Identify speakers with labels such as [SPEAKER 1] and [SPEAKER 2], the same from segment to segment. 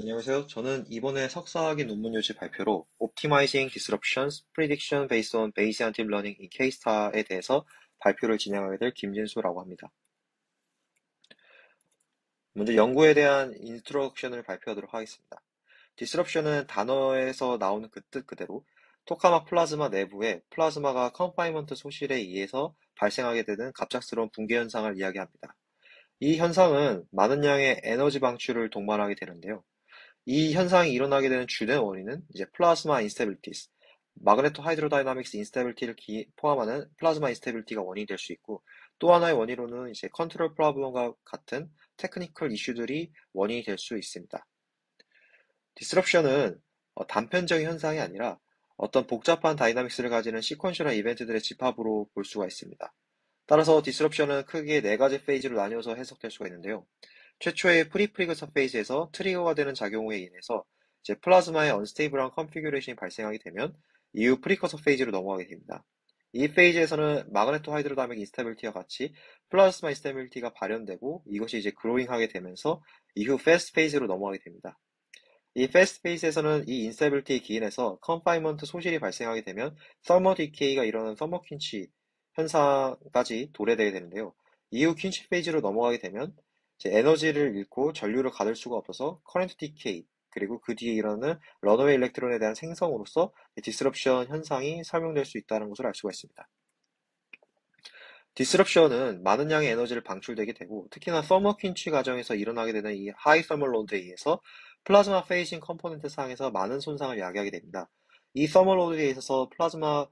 [SPEAKER 1] 안녕하세요. 저는 이번에 석사학위 논문 요지 발표로 Optimizing Disruptions Prediction Based on Bayesian Deep Learning in K-STAR에 대해서 발표를 진행하게 될 김진수라고 합니다. 먼저 연구에 대한 인트로덕션을 발표하도록 하겠습니다. Disruption은 단어에서 나오는 그 뜻 그대로 토카막 플라즈마 내부에 플라즈마가 컨파인먼트 소실에 의해서 발생하게 되는 갑작스러운 붕괴 현상을 이야기합니다. 이 현상은 많은 양의 에너지 방출을 동반하게 되는데요. 이 현상이 일어나게 되는 주된 원인은 이제 플라즈마 인스테빌리티스, 마그네토 하이드로다이나믹스 인스테빌리티를 포함하는 플라즈마 인스테빌리티가 원인이 될 수 있고, 또 하나의 원인으로는 이제 컨트롤 프로블럼과 같은 테크니컬 이슈들이 원인이 될 수 있습니다. 디스럽션은 단편적인 현상이 아니라 어떤 복잡한 다이나믹스를 가지는 시퀀셜한 이벤트들의 집합으로 볼 수가 있습니다. 따라서 디스럽션은 크게 네 가지 페이지로 나뉘어서 해석될 수가 있는데요. 최초의 프리프리그서 페이지에서 트리거가 되는 작용에 인해서 이제 플라즈마의 언스테이블한 컨피규레이션이 발생하게 되면 이후 프리커서 페이지로 넘어가게 됩니다. 이 페이지에서는 마그네토 하이드로다믹 인스테빌리티와 같이 플라즈마 인스테빌리티가 발현되고 이것이 이제 그로잉하게 되면서 이후 패스트 페이지로 넘어가게 됩니다. 이 패스트 페이지에서는 이 인스테빌리티 기인에서 컨파인먼트 소실이 발생하게 되면 서머 디케이가 일어나는 서머 퀸치 현상까지 도래되게 되는데요. 이후 퀸치 페이지로 넘어가게 되면 이제 에너지를 잃고 전류를 가둘 수가 없어서 커런트 디케이 그리고 그 뒤에 일어나는 런어웨이 일렉트론에 대한 생성으로서 디스럽션 현상이 설명될 수 있다는 것을 알 수가 있습니다. 디스럽션은 많은 양의 에너지를 방출되게 되고 특히나 서머 퀸치 과정에서 일어나게 되는 이 하이 서멀 로드에 의해서 플라즈마 페이싱 컴포넌트 상에서 많은 손상을 야기하게 됩니다. 이 서멀 로드에 있어서 플라즈마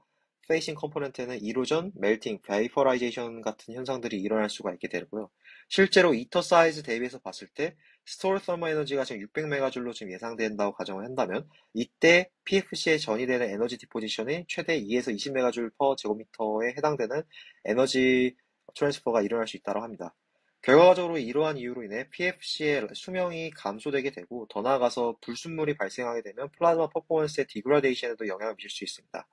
[SPEAKER 1] 페이싱 컴포넌트에는 이로전, 멜팅, 베이퍼라이제이션 같은 현상들이 일어날 수가 있게 되고요. 실제로 이터 사이즈 대비해서 봤을 때 스토어 서머 에너지가 지금 600메가줄로 지금 예상된다고 가정을 한다면 이때 PFC에 전이되는 에너지 디포지션이 최대 2에서 20메가줄 퍼 제곱미터에 해당되는 에너지 트랜스퍼가 일어날 수 있다고 합니다. 결과적으로 이러한 이유로 인해 PFC의 수명이 감소되게 되고 더 나아가서 불순물이 발생하게 되면 플라즈마 퍼포먼스의 디그라데이션에도 영향을 미칠 수 있습니다.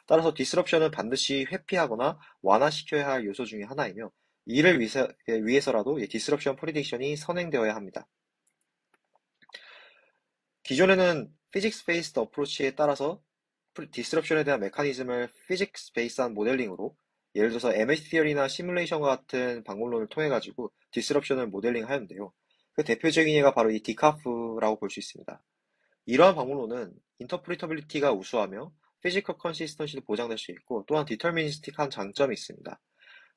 [SPEAKER 1] 따라서 디스럽션은 반드시 회피하거나 완화시켜야 할 요소 중에 하나이며 이를 위해서라도 디스럽션 프리딕션이 선행되어야 합니다. 기존에는 피직스 베이스드 어프로치에 따라서 디스럽션에 대한 메커니즘을 피직스 베이스한 모델링으로 예를 들어서 MH 티어리나 시뮬레이션과 같은 방법론을 통해 가지고 디스럽션을 모델링 하였는데요. 그 대표적인 예가 바로 이 디카프라고 볼 수 있습니다. 이러한 방법론은 인터프리터빌리티가 우수하며 피지컬 컨시스턴시도 보장될 수 있고 또한 디터미니스틱한 장점이 있습니다.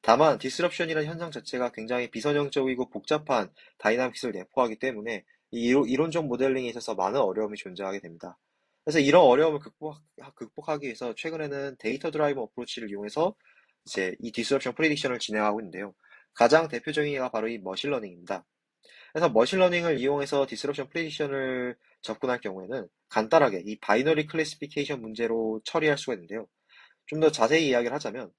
[SPEAKER 1] 다만 디스럽션이라는 현상 자체가 굉장히 비선형적이고 복잡한 다이나믹스를 내포하기 때문에 이 이론적 모델링에 있어서 많은 어려움이 존재하게 됩니다. 그래서 이런 어려움을 극복하기 위해서 최근에는 데이터 드라이브 어프로치를 이용해서 이제 이 디스럽션 프리딕션을 진행하고 있는데요. 가장 대표적인 예가 바로 이 머신러닝입니다. 그래서 머신러닝을 이용해서 디스럽션 프리딕션을 접근할 경우에는 간단하게 이 바이너리 클래시피케이션 문제로 처리할 수가 있는데요. 좀 더 자세히 이야기를 하자면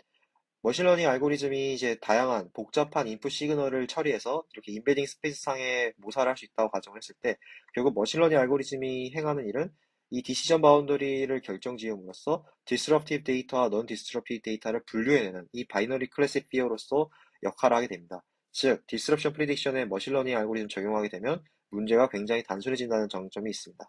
[SPEAKER 1] 머신러닝 알고리즘이 이제 다양한 복잡한 인풋 시그널을 처리해서 이렇게 인베딩 스페이스 상에 모사를 할 수 있다고 가정을 했을 때 결국 머신러닝 알고리즘이 행하는 일은 이 디시전 바운더리를 결정지음으로써 디스럽티브 데이터와 넌 디스럽티브 데이터를 분류해내는 이 바이너리 클래시피어로서 역할을 하게 됩니다. 즉, 디스럽션 프리딕션에 머신러닝 알고리즘 적용하게 되면 문제가 굉장히 단순해진다는 장점이 있습니다.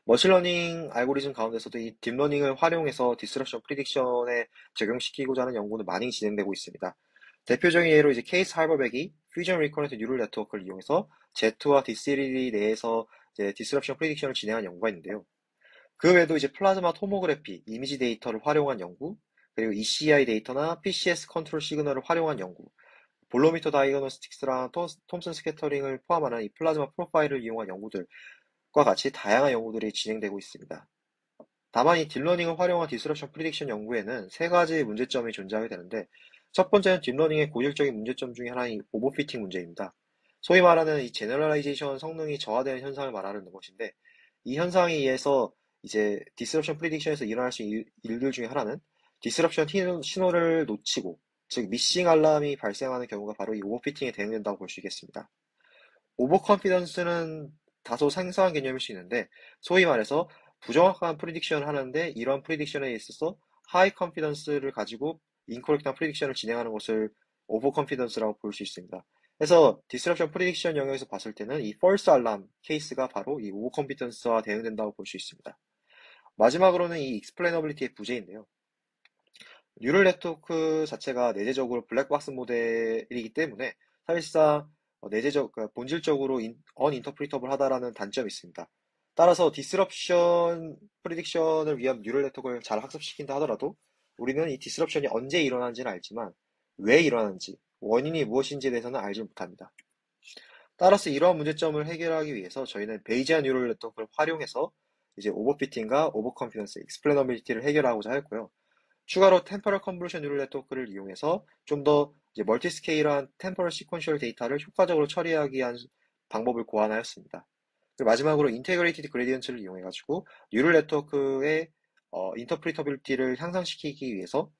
[SPEAKER 1] 머신러닝 알고리즘 가운데서도 이 딥러닝을 활용해서 디스럽션 프리딕션에 적용시키고자 하는 연구는 많이 진행되고 있습니다. 대표적인 예로 이제 케이스 할버백이 퓨전 리커런트 뉴럴 네트워크를 이용해서 Z와 D3 내에서 이제 디스럽션 프리딕션을 진행한 연구가 있는데요. 그 외에도 이제 플라즈마 토모그래피, 이미지 데이터를 활용한 연구, 그리고 ECI 데이터나 PCS 컨트롤 시그널을 활용한 연구, 볼로미터 다이그노스틱스랑 톰슨 스캐터링을 포함하는 이 플라즈마 프로파일을 이용한 연구들과 같이 다양한 연구들이 진행되고 있습니다. 다만 이 딥러닝을 활용한 디스럽션 프리딕션 연구에는 세 가지 문제점이 존재하게 되는데 첫 번째는 딥러닝의 고질적인 문제점 중에 하나인 오버피팅 문제입니다. 소위 말하는 이 제너럴라이제이션 성능이 저하되는 현상을 말하는 것인데 이 현상에 의해서 이제 디스럽션 프리딕션에서 일어날 수 있는 일들 중에 하나는 디스럽션 신호를 놓치고 즉 미싱 알람이 발생하는 경우가 바로 이 오버피팅에 대응된다고 볼 수 있겠습니다. 오버컨피던스는 다소 생소한 개념일 수 있는데 소위 말해서 부정확한 프리딕션을 하는데 이런 프리딕션에 있어서 하이 컨피던스를 가지고 인코렉트한 프리딕션을 진행하는 것을 오버컨피던스라고 볼 수 있습니다. 그래서 디스럽션 프리딕션 영역에서 봤을 때는 이 false alarm 케이스가 바로 이 오버 컴피턴스와 대응된다고 볼 수 있습니다. 마지막으로는 이 explainability의 부재인데요. 뉴럴 네트워크 자체가 내재적으로 블랙박스 모델이기 때문에 사실상 그러니까 본질적으로 un인터프리터블 하다라는 단점이 있습니다. 따라서 디스럽션 프리딕션을 위한 뉴럴 네트워크를 잘 학습시킨다 하더라도 우리는 이 디스럽션이 언제 일어나는지는 알지만 왜 일어나는지, 원인이 무엇인지에 대해서는 알지 못합니다. 따라서 이러한 문제점을 해결하기 위해서 저희는 베이지안 뉴럴 네트워크를 활용해서 이제 오버피팅과 오버컨피던스, 익스플레너빌리티를 해결하고자 했고요. 추가로 템퍼럴 컨볼루션 뉴럴 네트워크를 이용해서 좀 더 멀티스케일한 템퍼럴 시퀀셜 데이터를 효과적으로 처리하기 위한 방법을 고안하였습니다. 그리고 마지막으로 인테그레이티드 그레디언트를 이용해가지고 뉴럴 네트워크의 인터프리터빌리티를 향상시키기 위해서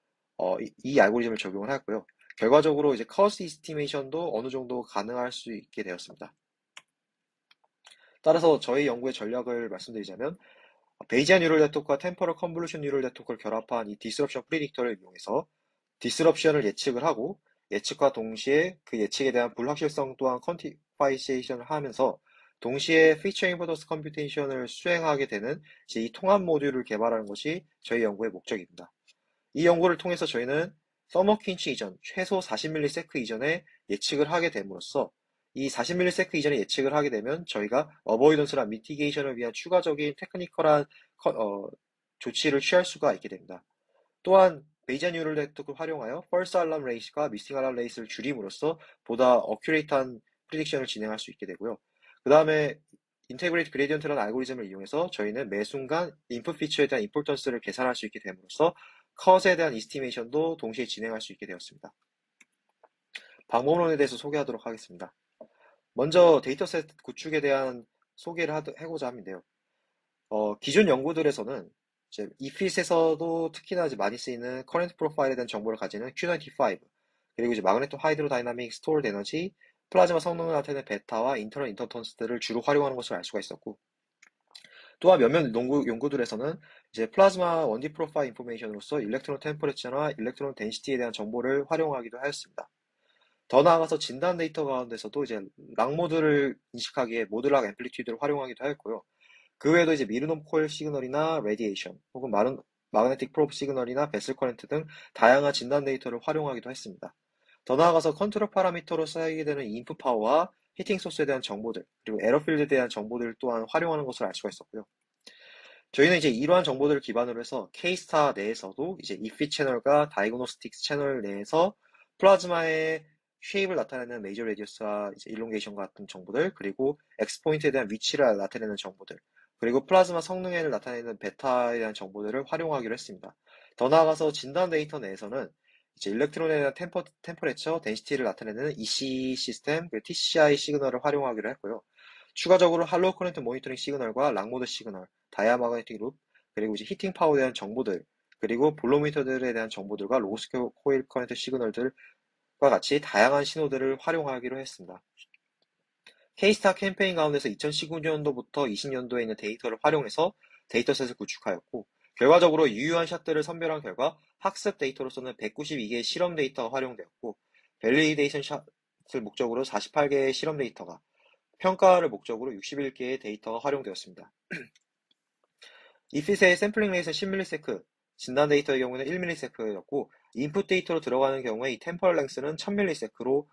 [SPEAKER 1] 이 알고리즘을 적용을 하였고요. 결과적으로 이제 커스트 이스티메이션도 어느 정도 가능할 수 있게 되었습니다. 따라서 저희 연구의 전략을 말씀드리자면 베이지안 뉴럴 네트워크와 템퍼럴 컨볼루션 뉴럴 네트워크를 결합한 이 디스럽션 프리딕터를 이용해서 디스럽션을 예측을 하고 예측과 동시에 그 예측에 대한 불확실성 또한 퀀티파이세이션을 하면서 동시에 피처 인버던스 컴퓨테이션을 수행하게 되는 이제 이 통합 모듈을 개발하는 것이 저희 연구의 목적입니다. 이 연구를 통해서 저희는 서머 퀸치 이전, 최소 40ms 이전에 예측을 하게 됨으로써 이 40ms 이전에 예측을 하게 되면 저희가 어버이던스나 미티게이션을 위한 추가적인 테크니컬한 조치를 취할 수가 있게 됩니다. 또한 베이지안 뉴럴 네트워크를 활용하여 펄스 알람 레이스가 미스팅 알람 레이스를 줄임으로써 보다 어큐레이트한 프리딕션을 진행할 수 있게 되고요. 그 다음에 인테그레이트 그레디언트라는 알고리즘을 이용해서 저희는 매 순간 인풋 피처에 대한 임포턴스를 계산할 수 있게 됨으로써 컷에 대한 이스티메이션도 동시에 진행할 수 있게 되었습니다. 방법론에 대해서 소개하도록 하겠습니다. 먼저 데이터셋 구축에 대한 소개를 하고자 하는데요. 기존 연구들에서는 이제 이핏에서도 특히나 이제 많이 쓰이는 커런트 프로파일에 대한 정보를 가지는 Q95 그리고 이제 마그네토 하이드로다이나믹 스토어드 에너지 플라즈마 성능을 나타내는 베타와 인터널 인터턴스들을 주로 활용하는 것을 알 수가 있었고 또한 몇몇 연구들에서는 이제 플라즈마 1D 프로파일 인포메이션으로서 일렉트론 템퍼레처나 일렉트론 덴시티에 대한 정보를 활용하기도 하였습니다. 더 나아가서 진단 데이터 가운데서도 이제 락 모드를 인식하기에 모드락 앰플리튜드를 활용하기도 하였고요. 그 외에도 이제 미르놈 코일 시그널이나 레디에이션 혹은 마그네틱 프로브 시그널이나 베슬 커런트 등 다양한 진단 데이터를 활용하기도 했습니다. 더 나아가서 컨트롤 파라미터로 쓰이게 되는 인풋 파워와 히팅 소스에 대한 정보들 그리고 에러필드에 대한 정보들 또한 활용하는 것을 알 수가 있었고요. 저희는 이제 이러한 정보들을 기반으로 해서 K스타 내에서도 이제 이피 채널과 다이그노스틱스 채널 내에서 플라즈마의 쉐입을 나타내는 메이저 레디어스와 이제 일롱게이션 같은 정보들, 그리고 엑스포인트에 대한 위치를 나타내는 정보들, 그리고 플라즈마 성능을 나타내는 베타에 대한 정보들을 활용하기로 했습니다. 더 나아가서 진단 데이터 내에서는 이제 일렉트론에 대한 템퍼레처, 덴시티를 나타내는 EC 시스템, TCI 시그널을 활용하기로 했고요. 추가적으로 할로우 커런트 모니터링 시그널과 락모드 시그널, 다이아마그네틱 룹, 그리고 이제 히팅 파워에 대한 정보들, 그리고 볼로미터들에 대한 정보들과 로스 코일 커런트 시그널들과 같이 다양한 신호들을 활용하기로 했습니다. K-스타 캠페인 가운데서 2019년도부터 20년도에 있는 데이터를 활용해서 데이터셋을 구축하였고, 결과적으로 유효한 샷들을 선별한 결과 학습 데이터로서는 192개의 실험 데이터가 활용되었고, 밸리데이션 샷을 목적으로 48개의 실험 데이터가, 평가를 목적으로 61개의 데이터가 활용되었습니다. 이핏의 샘플링 레이스는 10ms, 진단 데이터의 경우는 1ms였고, 인풋 데이터로 들어가는 경우에 이 템퍼럴 랭스는 1000ms로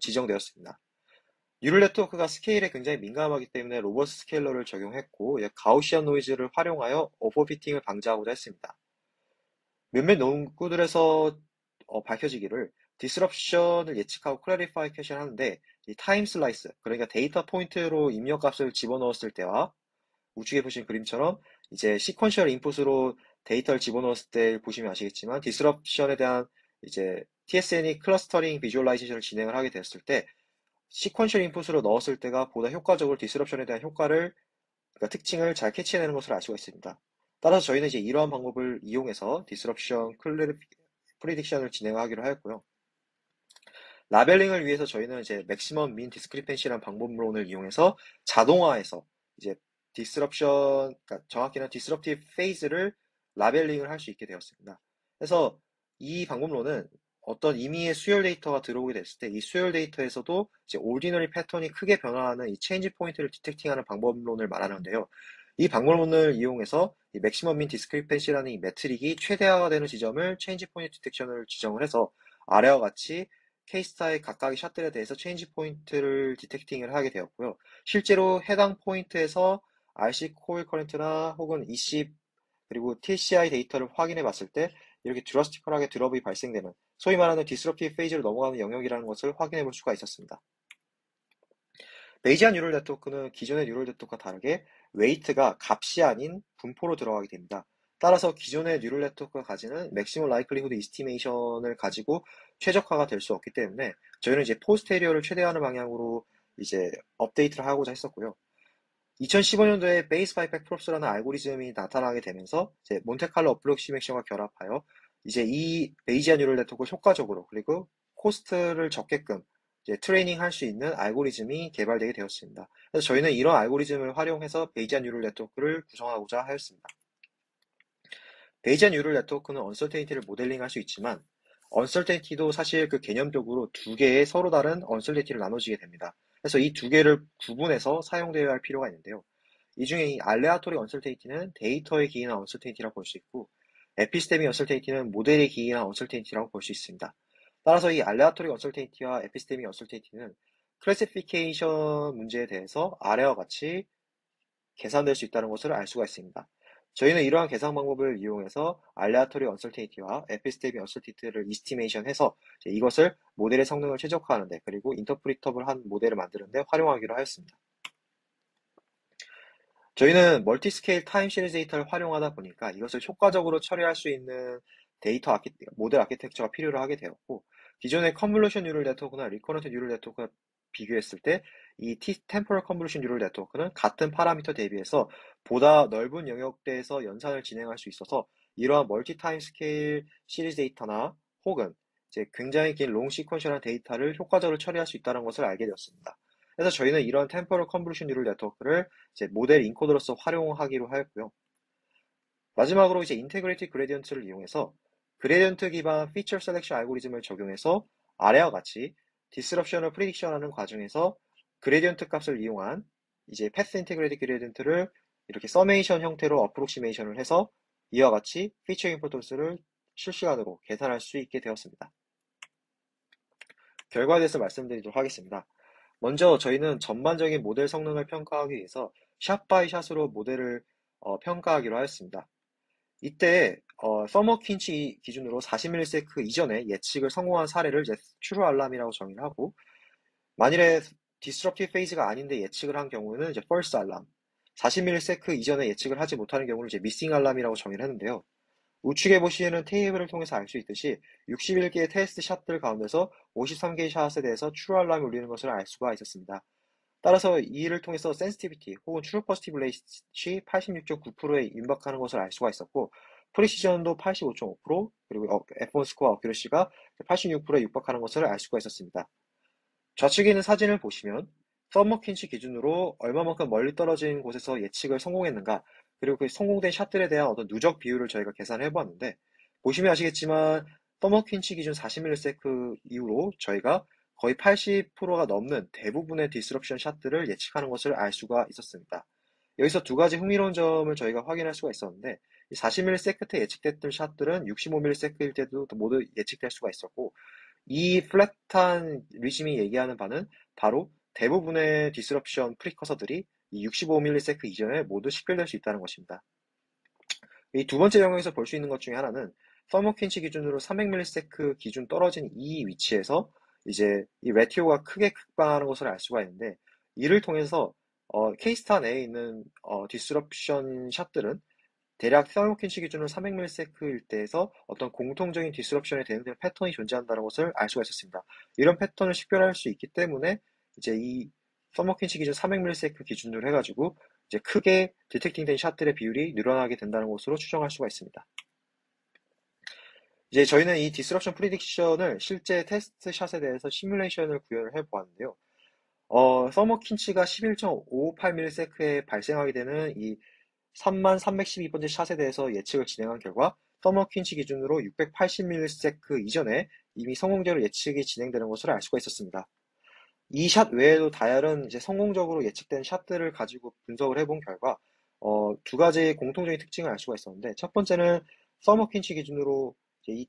[SPEAKER 1] 지정되었습니다. 뉴럴 네트워크가 스케일에 굉장히 민감하기 때문에 로버스트 스케일러를 적용했고, 가우시안 노이즈를 활용하여 오버피팅을 방지하고자 했습니다. 몇몇 연구들에서 밝혀지기를 디스럽션을 예측하고 클래리파이 캐시를 하는데 이 타임 슬라이스, 그러니까 데이터 포인트로 입력값을 집어넣었을 때와 우측에 보신 그림처럼 이제 시퀀셜 인풋으로 데이터를 집어넣었을 때 보시면 아시겠지만 디스럽션에 대한 이제 TSN이 클러스터링 비주얼라이제이션을 진행을 하게 됐을 때 시퀀셜 인풋으로 넣었을 때가 보다 효과적으로 디스럽션에 대한 효과를 그러니까 특징을 잘 캐치해내는 것을 알 수가 있습니다. 따라서 저희는 이제 이러한 방법을 이용해서 디스럽션 프리딕션을 진행하기로 하였고요. 라벨링을 위해서 저희는 이제 맥시멈 민 디스크리펜시라는 방법론을 이용해서 자동화해서 이제 디스럽션, 그러니까 정확히는 디스럽티브 페이즈를 라벨링을 할 수 있게 되었습니다. 그래서 이 방법론은 어떤 임의의 수열 데이터가 들어오게 됐을 때 이 수열 데이터에서도 이제 오디너리 패턴이 크게 변화하는 이 체인지 포인트를 디텍팅하는 방법론을 말하는데요. 이 방법론을 이용해서 이 맥시멈 민 디스크리펜시라는 이 매트릭이 최대화가 되는 지점을 체인지 포인트 디텍션을 지정을 해서 아래와 같이 케이스타의 각각의 샷들에 대해서 체인지 포인트를 디텍팅을 하게 되었고요. 실제로 해당 포인트에서 RC 코일 커런트나 혹은 EC 그리고 TCI 데이터를 확인해 봤을 때 이렇게 드러스티컬하게 드롭이 발생되는 소위 말하는 디스럽티브 페이지를 넘어가는 영역이라는 것을 확인해 볼 수가 있었습니다. 베이지안 뉴럴 네트워크는 기존의 뉴럴 네트워크와 다르게 웨이트가 값이 아닌 분포로 들어가게 됩니다. 따라서 기존의 뉴럴 네트워크가 가지는 맥시멀 라이클리후드 이스티메이션을 가지고 최적화가 될 수 없기 때문에 저희는 이제 포스테리어를 최대화하는 방향으로 이제 업데이트를 하고자 했었고요. 2015년도에 베이스 바이 팩프롭스라는 알고리즘이 나타나게 되면서 이제 몬테칼로 어프록시메이션과 결합하여 이제 이 베이지안 뉴럴 네트워크를 효과적으로 그리고 코스트를 적게끔 이제 트레이닝 할 수 있는 알고리즘이 개발되게 되었습니다. 그래서 저희는 이런 알고리즘을 활용해서 베이지안 뉴럴 네트워크를 구성하고자 하였습니다. 베이지안 뉴럴 네트워크는 언설테니티를 모델링할 수 있지만 언설테니티도 사실 그 개념적으로 두 개의 서로 다른 언설테니티를 나눠지게 됩니다. 그래서 이 두 개를 구분해서 사용되어야 할 필요가 있는데요. 이 중에 이 알레아토리 언설테니티는 데이터에 기인한 언설테니티라고 볼 수 있고 에피스테미 언설테니티는 모델에 기인한 언설테니티라고 볼 수 있습니다. 따라서 이 알레아토리 언설테니티와 에피스테미 언설테니티는 클래시피케이션 문제에 대해서 아래와 같이 계산될 수 있다는 것을 알 수가 있습니다. 저희는 이러한 계산 방법을 이용해서 알레아토리 언설테니티와 에피스테미 언설테니티를 이스티메이션해서 이것을 모델의 성능을 최적화하는데 그리고 인터프리터블한 모델을 만드는데 활용하기로 하였습니다. 저희는 멀티스케일 타임 시리즈 데이터를 활용하다 보니까 이것을 효과적으로 처리할 수 있는 모델 아키텍처가 필요로 하게 되었고, 기존의 컨볼루션 뉴럴 네트워크나 리커런트 뉴럴 네트워크와 비교했을 때, 이 템포럴 컨볼루션 뉴럴 네트워크는 같은 파라미터 대비해서 보다 넓은 영역대에서 연산을 진행할 수 있어서 이러한 멀티 타임 스케일 시리즈 데이터나 혹은 이제 굉장히 긴 롱 시퀀셜한 데이터를 효과적으로 처리할 수 있다는 것을 알게 되었습니다. 그래서 저희는 이런 템포럴 컨볼루션 뉴럴 네트워크를 이제 모델 인코더로서 활용하기로 하였고요. 마지막으로 이제 인테그레이티드 그레디언트를 이용해서 그레디언트 기반 피처 셀렉션 알고리즘을 적용해서 아래와 같이 디스럽션을 프리딕션하는 과정에서 그레디언트 값을 이용한 이제 패스 인테그레이티드 그레디언트를 이렇게 서메이션 형태로 어프록시메이션을 해서 이와 같이 피처 임포턴스를 실시간으로 계산할 수 있게 되었습니다. 결과에 대해서 말씀드리도록 하겠습니다. 먼저 저희는 전반적인 모델 성능을 평가하기 위해서 샷 바이 샷으로 모델을 평가하기로 하였습니다. 이때 서머 퀸치 기준으로 40ms 이전에 예측을 성공한 사례를 이제 트루 알람이라고 정의를 하고, 만일에 디스럽티브 페이즈가 아닌데 예측을 한 경우는 이제 펄스 알람, 40ms 이전에 예측을 하지 못하는 경우를 이제 미싱 알람이라고 정의를 했는데요. 우측에 보시는 테이블을 통해서 알 수 있듯이 61개의 테스트 샷들 가운데서 53개의 샷에 대해서 트루 알람이 울리는 것을 알 수가 있었습니다. 따라서 이 일을 통해서 센시티비티 혹은 트루 퍼스티브 레이시 86.9%에 임박하는 것을 알 수가 있었고, 프리시전도 85.5%, 그리고 F1 스코어 어큐러시가 86%에 육박하는 것을 알 수가 있었습니다. 좌측에 있는 사진을 보시면 서머킨치 기준으로 얼마만큼 멀리 떨어진 곳에서 예측을 성공했는가, 그리고 그 성공된 샷들에 대한 어떤 누적 비율을 저희가 계산해 보았는데, 보시면 아시겠지만 서머킨치 기준 40ms 이후로 저희가 거의 80%가 넘는 대부분의 디스럽션 샷들을 예측하는 것을 알 수가 있었습니다. 여기서 두 가지 흥미로운 점을 저희가 확인할 수가 있었는데, 40ms 때 예측됐던 샷들은 65ms일 때도 모두 예측될 수가 있었고, 이 플랫한 리즘이 얘기하는 바는 바로 대부분의 디스럽션 프리커서들이 이 65ms 이전에 모두 식별될 수 있다는 것입니다. 이 두 번째 영역에서 볼 수 있는 것 중에 하나는 서머킨치 기준으로 300ms 기준 떨어진 이 위치에서 이제 이 레티오가 크게 극방하는 것을 알 수가 있는데, 이를 통해서 케이스타 내에 있는 디스럽션 샷들은 대략 서머킨치 기준으로 300ms일 때에서 어떤 공통적인 디스럽션에 대응되는 패턴이 존재한다는 것을 알 수가 있었습니다. 이런 패턴을 식별할 수 있기 때문에 이제 이 서머킨치 기준 300ms 기준으로 해가지고 이제 크게 디텍팅된 샷들의 비율이 늘어나게 된다는 것으로 추정할 수가 있습니다. 이제 저희는 이 디스럽션 프리딕션을 실제 테스트 샷에 대해서 시뮬레이션을 구현을 해보았는데요. 서머킨치가 11.558ms에 발생하게 되는 이 3312번째 샷에 대해서 예측을 진행한 결과 서머 퀸치 기준으로 680ms 이전에 이미 성공적으로 예측이 진행되는 것을 알 수가 있었습니다. 이 샷 외에도 다양한 이제 성공적으로 예측된 샷들을 가지고 분석을 해본 결과 두 가지의 공통적인 특징을 알 수가 있었는데 첫 번째는 서머 퀸치 기준으로 이제 이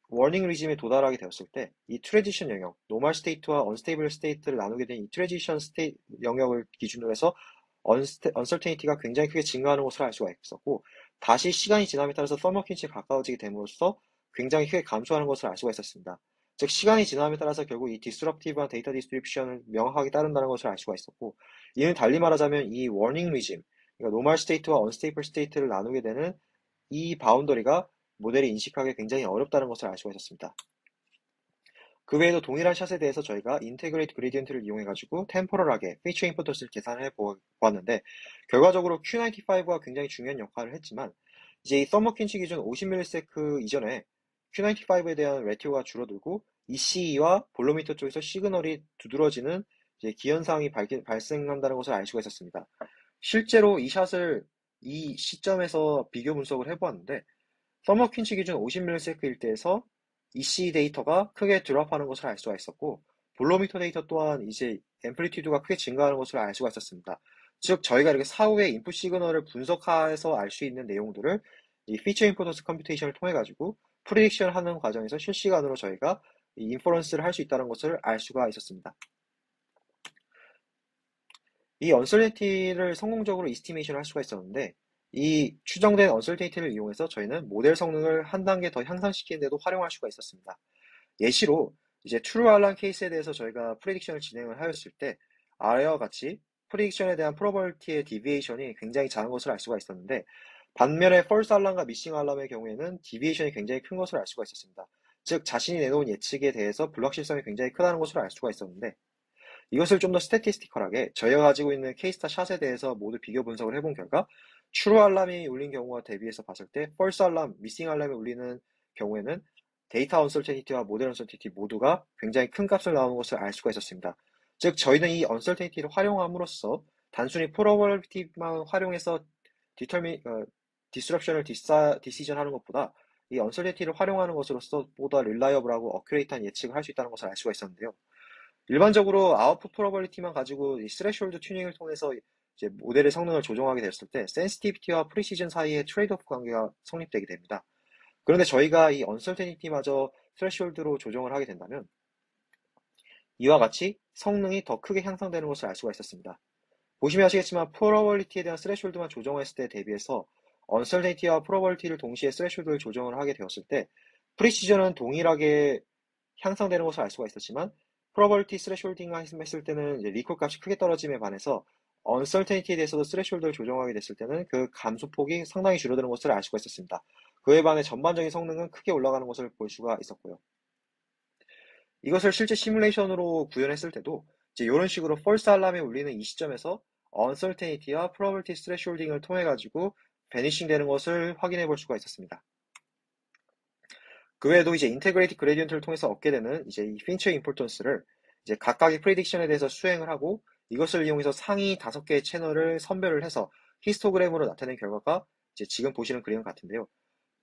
[SPEAKER 1] 워닝 리즘에 도달하게 되었을 때 이 트랜지션 영역, 노멀 스테이트와 언스테이블 스테이트를 나누게 된 이 트랜지션 스테이트 영역을 기준으로 해서 언설테니티가 굉장히 크게 증가하는 것을 알 수가 있었고 다시 시간이 지남에 따라서 서머 퀸치에 가까워지게 됨으로써 굉장히 크게 감소하는 것을 알 수가 있었습니다. 즉 시간이 지남에 따라서 결국 이 디스럽티브한 데이터 디스트리뷰션을 명확하게 따른다는 것을 알 수가 있었고 이는 달리 말하자면 이 워닝 리즘, 그러니까 노멀 스테이트와 언스테이블 스테이트를 나누게 되는 이 바운더리가 모델이 인식하기 굉장히 어렵다는 것을 알 수가 있었습니다. 그 외에도 동일한 샷에 대해서 저희가 인테그레이트 그레디언트를 이용해가지고 템포럴하게 피처 임포턴스를 계산해 보았는데 결과적으로 Q95가 굉장히 중요한 역할을 했지만 이제 이 서머 퀸치 기준 50ms 이전에 Q95에 대한 레티오가 줄어들고 ECE와 볼로미터 쪽에서 시그널이 두드러지는 이제 기현상이 발생한다는 것을 알 수가 있었습니다. 실제로 이 샷을 이 시점에서 비교 분석을 해보았는데 서머 퀸치 기준 50ms일 때에서 EC 데이터가 크게 드롭하는 것을 알 수가 있었고 볼로미터 데이터 또한 이제 앰플리튜드가 크게 증가하는 것을 알 수가 있었습니다. 즉 저희가 이렇게 사후에 인풋 시그널을 분석해서 알 수 있는 내용들을 이 피처 임포턴스 컴퓨테이션을 통해 가지고 프리딕션 하는 과정에서 실시간으로 저희가 이 인퍼런스를 할 수 있다는 것을 알 수가 있었습니다. 이 언설테니티를 성공적으로 이스티메이션을 할 수가 있었는데 이 추정된 언설테니티를 이용해서 저희는 모델 성능을 한 단계 더 향상시키는 데도 활용할 수가 있었습니다. 예시로 이제 트루 알람 케이스에 대해서 저희가 프레딕션을 진행을 하였을 때 아래와 같이 프레딕션에 대한 프로버비티의 디비에이션이 굉장히 작은 것을 알 수가 있었는데 반면에 펄스 알람과 미싱 알람의 경우에는 디비에이션이 굉장히 큰 것을 알 수가 있었습니다. 즉 자신이 내놓은 예측에 대해서 불확실성이 굉장히 크다는 것을 알 수가 있었는데 이것을 좀 더 스태티스티컬하게 저희가 가지고 있는 케이스타 샷에 대해서 모두 비교 분석을 해본 결과 트루 알람이 울린 경우와 대비해서 봤을 때 펄스 알람, 미싱 알람이 울리는 경우에는 데이터 언설테니티와 모델 언설테니티 모두가 굉장히 큰 값을 나오는 것을 알 수가 있었습니다. 즉 저희는 이 언설테니티를 활용함으로써 단순히 프로버비티만 활용해서 디스럽션을 디시전 하는 것보다 이 언설테니티를 활용하는 것으로서 보다 릴라이어블하고 어큐레이트한 예측을 할 수 있다는 것을 알 수가 있었는데요. 일반적으로 아웃풋 프로버비티만 가지고 이 스레시홀드 튜닝을 통해서 이제 모델의 성능을 조정하게 됐을 때 센시티비티와 프리시전 사이의 트레이드오프 관계가 성립되게 됩니다. 그런데 저희가 이 언설테니티마저 스레시홀드로 조정을 하게 된다면 이와 같이 성능이 더 크게 향상되는 것을 알 수가 있었습니다. 보시면 아시겠지만 프로버비티에 대한 스레시홀드만 조정했을 때 대비해서 언설테니티와 프로버비티를 동시에 스레시홀드를 조정을 하게 되었을 때 프리시전은 동일하게 향상되는 것을 알 수가 있었지만 프로버비티 스레숄딩 했을 때는 이제 리콜 값이 크게 떨어짐에 반해서 언설테니티에 대해서도 스레숄드를 조정하게 됐을 때는 그 감소폭이 상당히 줄어드는 것을 알 수가 있었습니다. 그에 반해 전반적인 성능은 크게 올라가는 것을 볼 수가 있었고요. 이것을 실제 시뮬레이션으로 구현했을 때도 이제 이런 식으로 펄스 알람이 울리는 이 시점에서 언설테니티와 프로버비티 스레숄딩을 통해 가지고 베니싱 되는 것을 확인해 볼 수가 있었습니다. 그 외에도 이제 인테그레이트 그레디언트를 통해서 얻게 되는 이제 이 핀처 임포턴스를 이제 각각의 프레딕션에 대해서 수행을 하고 이것을 이용해서 상위 5개의 채널을 선별을 해서 히스토그램으로 나타낸 결과가 이제 지금 보시는 그림 같은데요.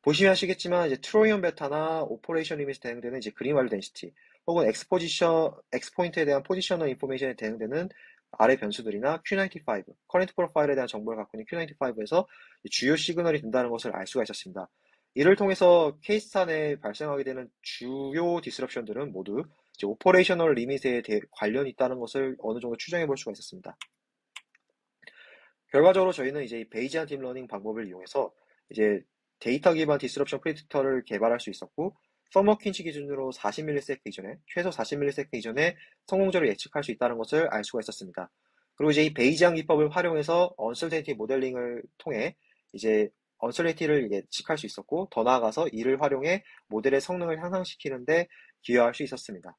[SPEAKER 1] 보시면 아시겠지만 이제 트로이언 베타나 오퍼레이션 리밋에 대응되는 이제 그린 밸류 덴시티 혹은 엑스포인트에 대한 포지셔널 인포메이션에 대응되는 아래 변수들이나 Q95, 커런트 프로파일에 대한 정보를 갖고 있는 Q95에서 주요 시그널이 된다는 것을 알 수가 있었습니다. 이를 통해서 케이스타 내에 발생하게 되는 주요 디스럽션들은 모두 이제 오퍼레이셔널 리밋에 관련이 있다는 것을 어느 정도 추정해 볼 수가 있었습니다. 결과적으로 저희는 이제 베이지안 딥러닝 방법을 이용해서 이제 데이터 기반 디스럽션 프리딕터를 개발할 수 있었고 서머 퀸치 기준으로 40ms 이전에 최소 40ms 이전에 성공적으로 예측할 수 있다는 것을 알 수가 있었습니다. 그리고 이제 이 베이지안 기법을 활용해서 언설테니티 모델링을 통해 이제 언설테니티를 예측할 수 있었고 더 나아가서 이를 활용해 모델의 성능을 향상시키는데 기여할 수 있었습니다.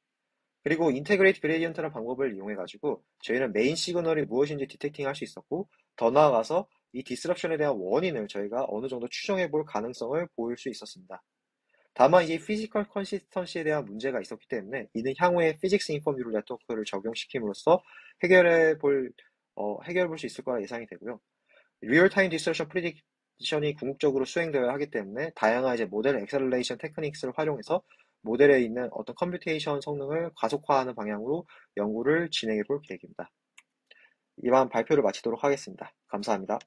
[SPEAKER 1] 그리고 인테그레이트 그레디언트라는 방법을 이용해 가지고 저희는 메인 시그널이 무엇인지 디텍팅 할 수 있었고 더 나아가서 이 디스럽션에 대한 원인을 저희가 어느 정도 추정해 볼 가능성을 보일 수 있었습니다. 다만 이제 피지컬 컨시스턴시에 대한 문제가 있었기 때문에 이는 향후에 피직스 인폼 뉴럴 네트워크를 적용시킴으로써 해결해 볼 수 있을 거라 예상이 되고요. 리얼타임 디스럽션 미션이 궁극적으로 수행되어야 하기 때문에 다양한 이제 모델 엑셀레이션 테크닉스를 활용해서 모델에 있는 어떤 컴퓨테이션 성능을 가속화하는 방향으로 연구를 진행해 볼 계획입니다. 이만 발표를 마치도록 하겠습니다. 감사합니다.